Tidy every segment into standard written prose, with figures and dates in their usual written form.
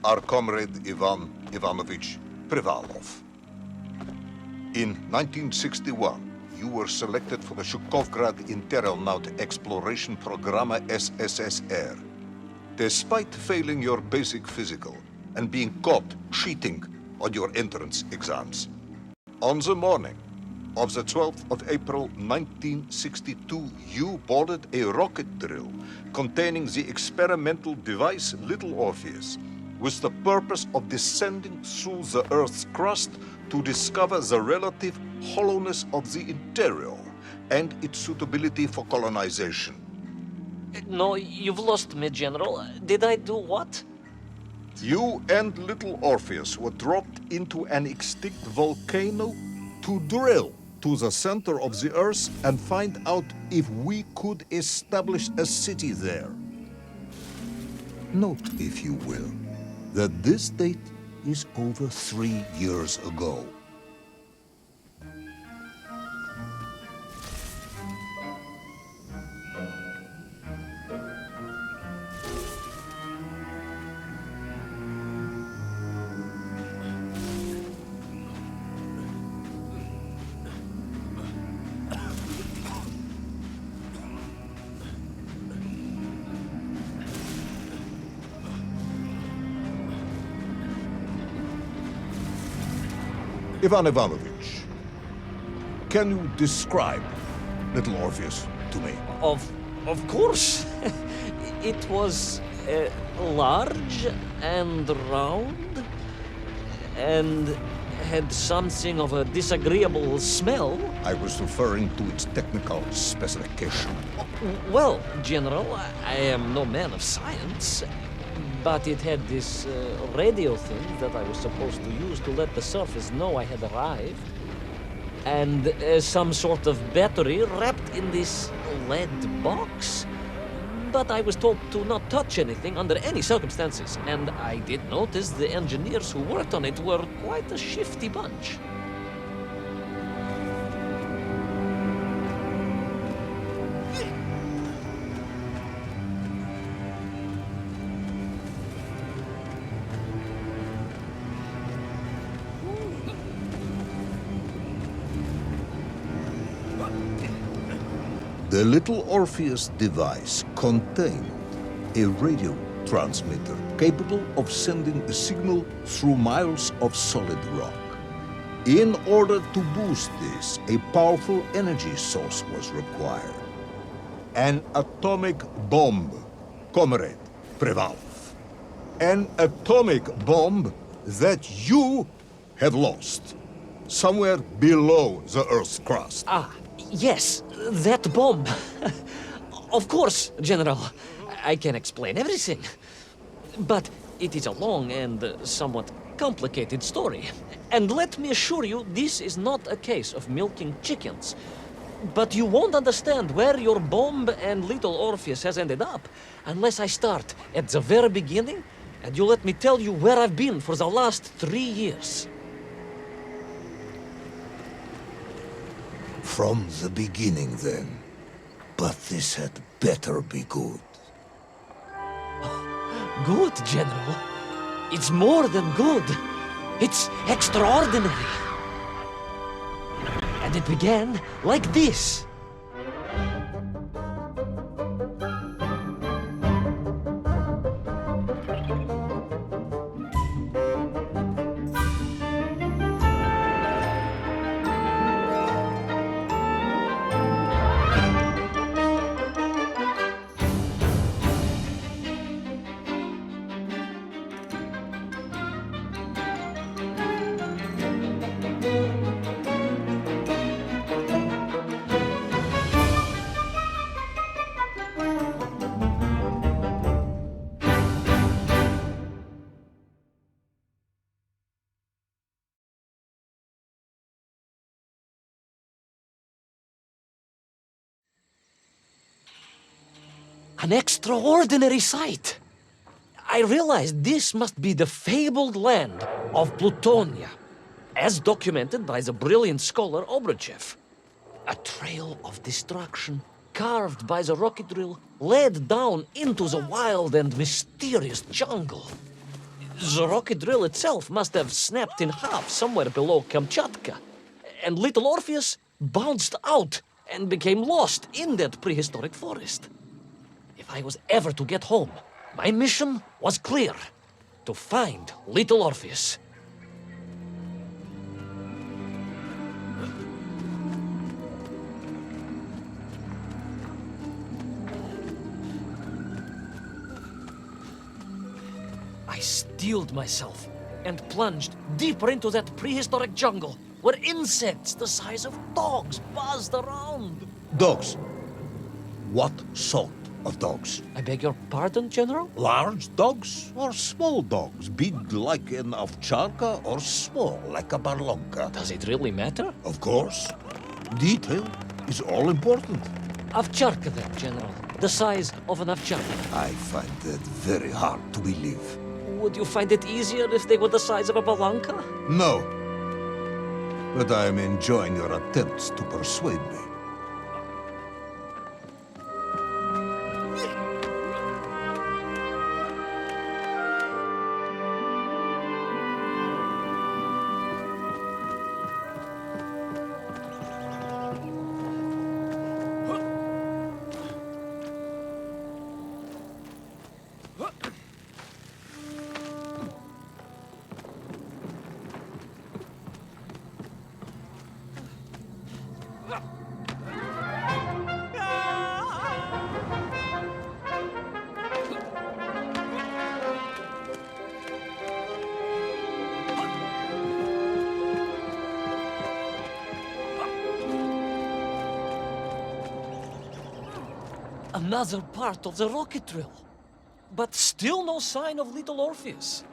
our comrade Ivan Ivanovich Privalov. In 1961, you were selected for the Shukovgrad Interonaut Exploration Program SSSR. Despite failing your basic physical and being caught cheating on your entrance exams, on the morning of the 12th of April 1962, you boarded a rocket drill containing the experimental device Little Orpheus with the purpose of descending through the Earth's crust to discover the relative hollowness of the interior and its suitability for colonization. No, you've lost me, General. Did I do what? You and Little Orpheus were dropped into an extinct volcano to drill to the center of the Earth and find out if we could establish a city there. Note, if you will, that this date is over 3 years ago. Ivan Ivanovich, can you describe Little Orpheus to me? Of course. It was large and round and had something of a disagreeable smell. I was referring to its technical specification. Well, General, I am no man of science, but it had this radio thing that I was supposed to use to let the surface know I had arrived. And some sort of battery wrapped in this lead box. But I was told to not touch anything under any circumstances. And I did notice the engineers who worked on it were quite a shifty bunch. The Little Orpheus device contained a radio transmitter capable of sending a signal through miles of solid rock. In order to boost this, a powerful energy source was required. An atomic bomb, Comrade Privalov. An atomic bomb that you have lost somewhere below the Earth's crust. Yes, that bomb. Of course, General. I can explain everything. But it is a long and somewhat complicated story. And let me assure you, this is not a case of milking chickens. But you won't understand where your bomb and Little Orpheus has ended up unless I start at the very beginning and you let me tell you where I've been for the last 3 years. From the beginning, then. But this had better be good. Good, General. It's more than good. It's extraordinary. And it began like this. An extraordinary sight. I realized this must be the fabled land of Plutonia, as documented by the brilliant scholar Obruchev. A trail of destruction, carved by the rocket drill, led down into the wild and mysterious jungle. The rocket drill itself must have snapped in half somewhere below Kamchatka. And little Orpheus bounced out and became lost in that prehistoric forest. If I was ever to get home, my mission was clear: to find little Orpheus. I steeled myself and plunged deeper into that prehistoric jungle where insects the size of dogs buzzed around. Dogs. What sort of dogs? I beg your pardon, General? Large dogs or small dogs? Big like an ovcharka or small like a barlonka? Does it really matter? Of course. Detail is all important. Ovcharka then, General. The size of an ovcharka. I find that very hard to believe. Would you find it easier if they were the size of a balanka? No. But I am enjoying your attempts to persuade me. Another part of the rocket drill. But still no sign of little Orpheus.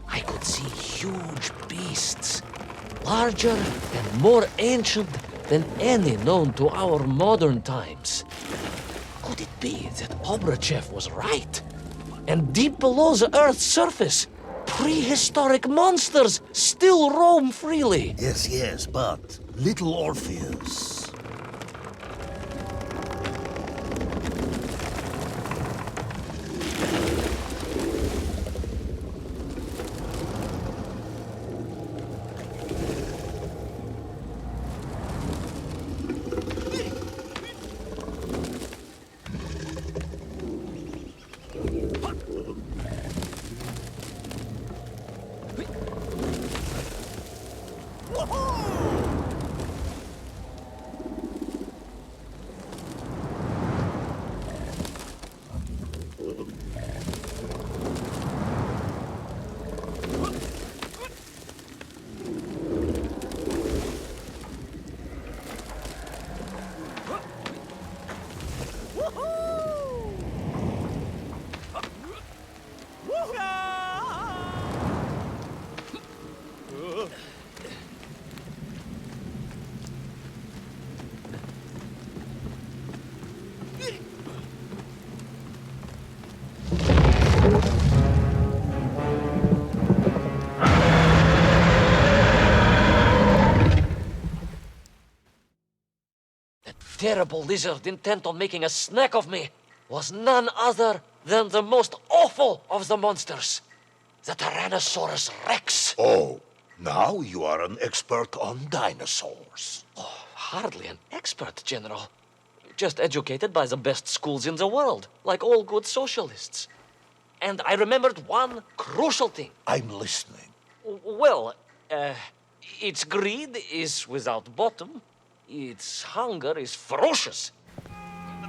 I could see huge beasts, larger and more ancient than any known to our modern times. Could it be that Obrachev was right? And deep below the Earth's surface, prehistoric monsters still roam freely. Yes, but little Orpheus. Terrible lizard intent on making a snack of me was none other than the most awful of the monsters, the Tyrannosaurus Rex. Oh, now you are an expert on dinosaurs. Oh, hardly an expert, General. Just educated by the best schools in the world, like all good socialists. And I remembered one crucial thing. I'm listening. Well, its greed is without bottom, its hunger is ferocious,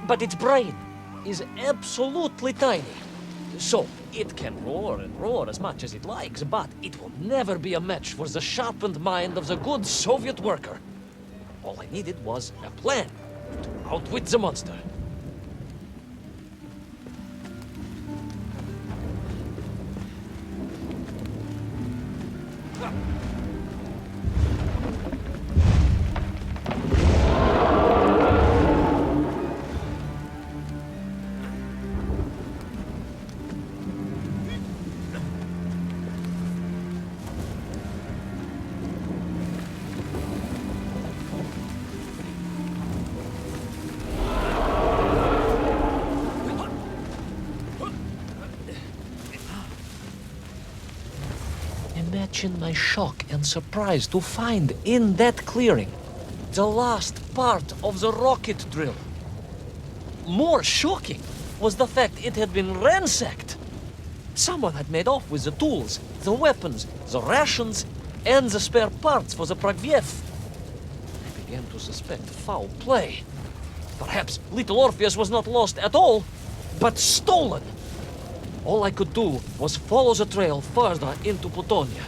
but its brain is absolutely tiny. So, it can roar and roar as much as it likes, but it will never be a match for the sharpened mind of the good Soviet worker. All I needed was a plan to outwit the monster. Imagine my shock and surprise to find in that clearing the last part of the rocket drill. More shocking was the fact it had been ransacked. Someone had made off with the tools, the weapons, the rations, and the spare parts for the Pragviev. I began to suspect foul play. Perhaps little Orpheus was not lost at all, but stolen. All I could do was follow the trail further into Plutonia.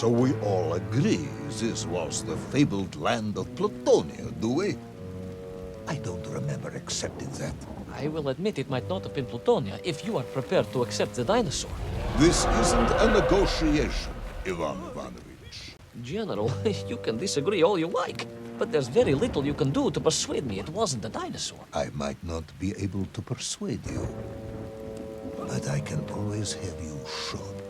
So we all agree this was the fabled land of Plutonia, do we? I don't remember accepting that. I will admit it might not have been Plutonia if you are prepared to accept the dinosaur. This isn't a negotiation, Ivan Ivanovich. General, you can disagree all you like, but there's very little you can do to persuade me it wasn't a dinosaur. I might not be able to persuade you, but I can always have you shot.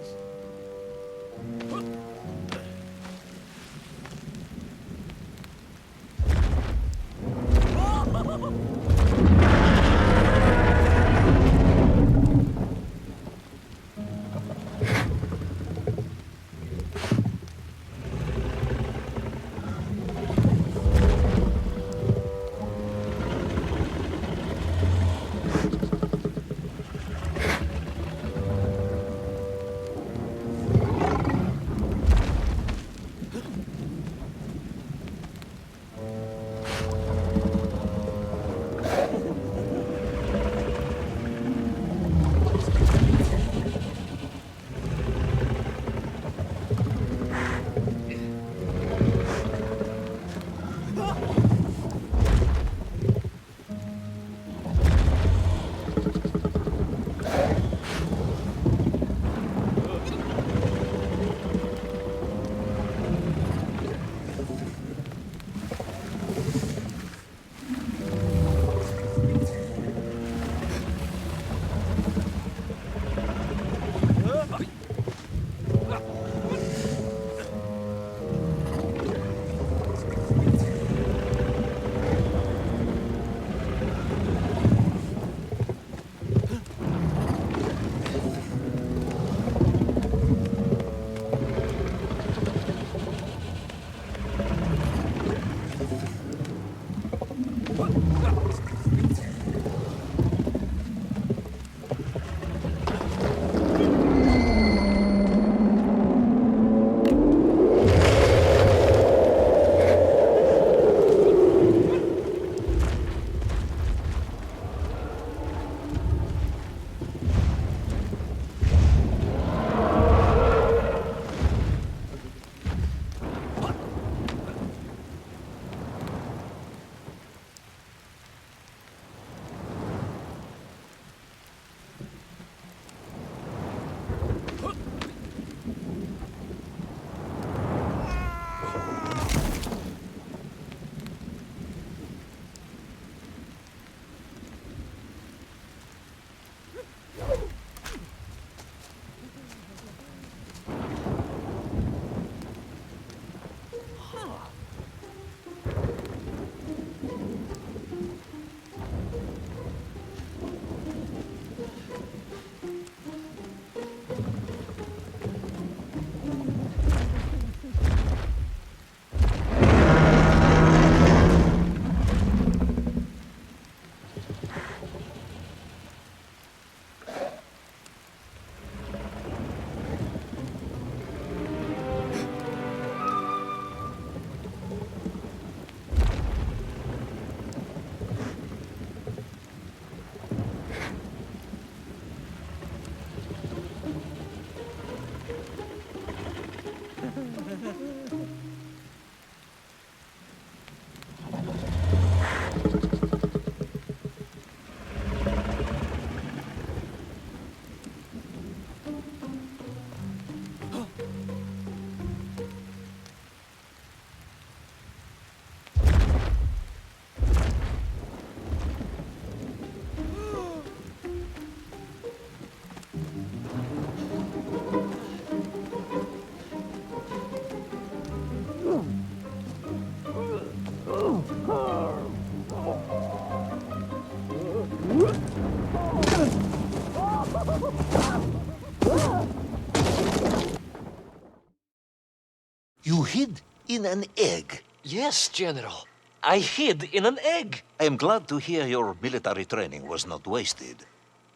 You hid in an egg. Yes, General. I hid in an egg. I am glad to hear your military training was not wasted.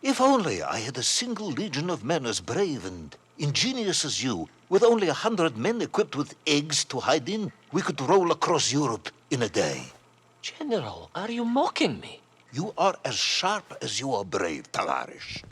If only I had a single legion of men as brave and ingenious as you, with only 100 men equipped with eggs to hide in, we could roll across Europe in a day. General, are you mocking me? You are as sharp as you are brave, Tavarish.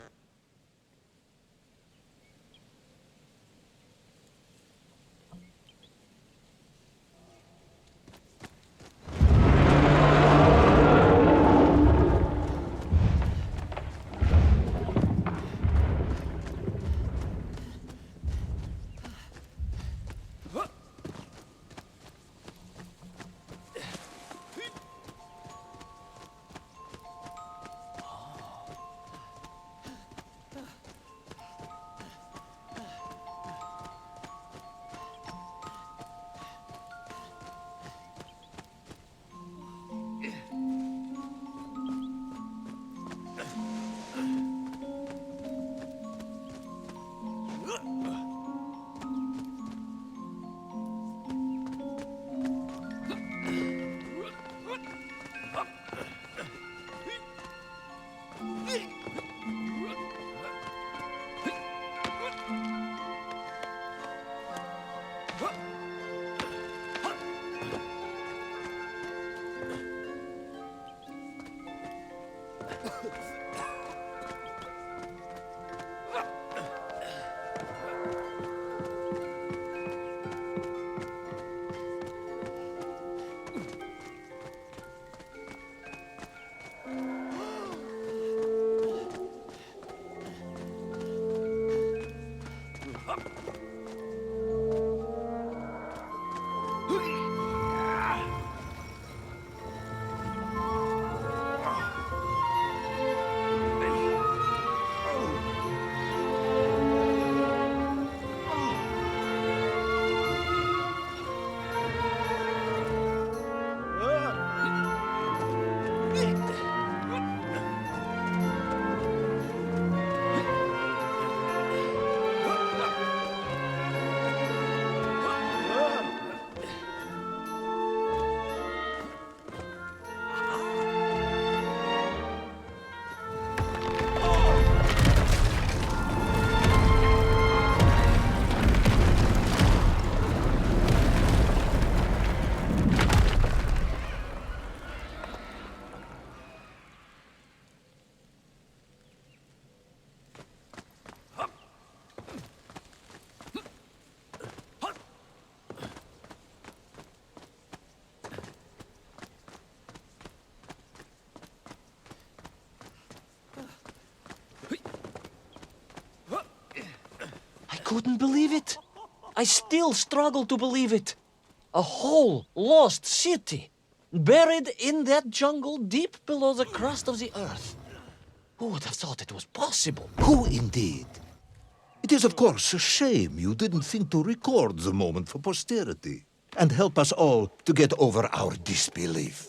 Couldn't believe it. I still struggle to believe it. A whole lost city, buried in that jungle deep below the crust of the earth. Who would have thought it was possible? Who indeed? It is, of course, a shame you didn't think to record the moment for posterity and help us all to get over our disbelief.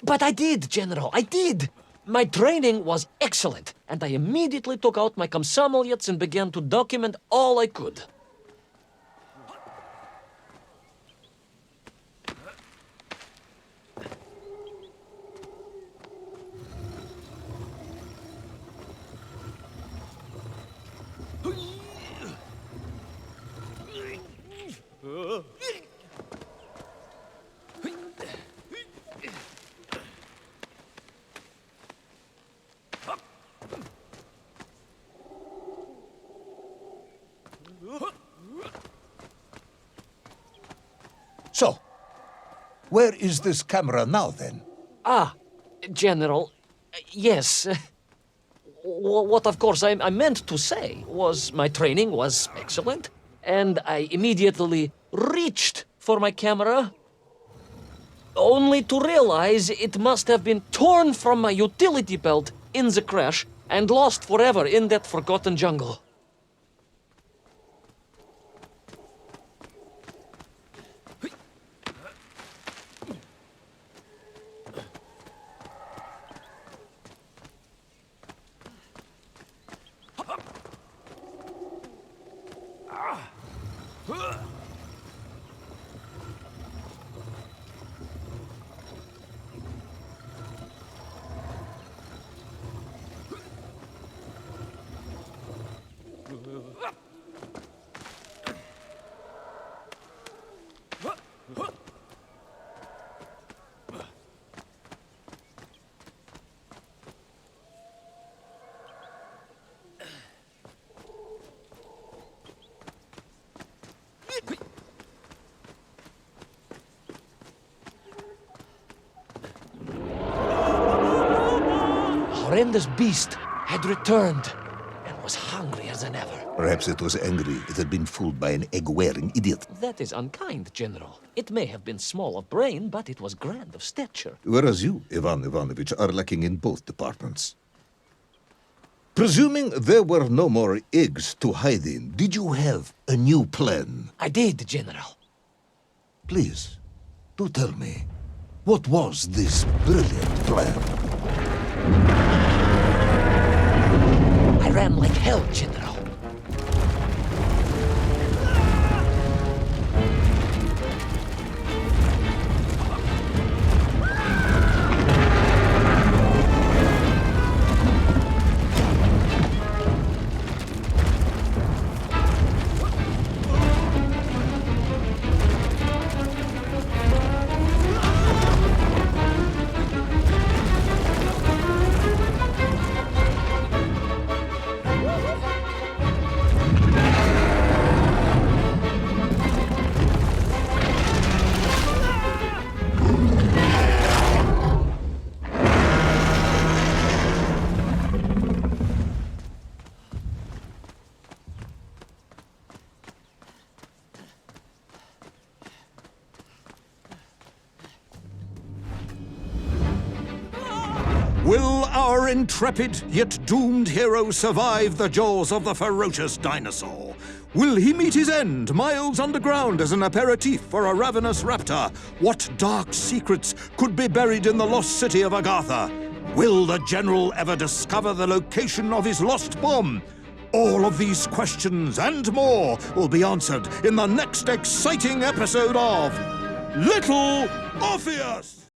But I did, General, I did. My training was excellent, and I immediately took out my комсомолец and began to document all I could. So, where is this camera now, then? General, yes. What, of course, I meant to say was my training was excellent, and I immediately reached for my camera, only to realize it must have been torn from my utility belt in the crash and lost forever in that forgotten jungle. Horrendous beast had returned and was hungrier than ever. Perhaps it was angry it had been fooled by an egg-wearing idiot. That is unkind, General. It may have been small of brain, but it was grand of stature. Whereas you, Ivan Ivanovich, are lacking in both departments. Presuming there were no more eggs to hide in, did you have a new plan? I did, General. Please, do tell me, what was this brilliant plan? I ran like hell, General. Will our intrepid yet doomed hero survive the jaws of the ferocious dinosaur? Will he meet his end miles underground as an aperitif for a ravenous raptor? What dark secrets could be buried in the lost city of Agatha? Will the general ever discover the location of his lost bomb? All of these questions and more will be answered in the next exciting episode of Little Orpheus!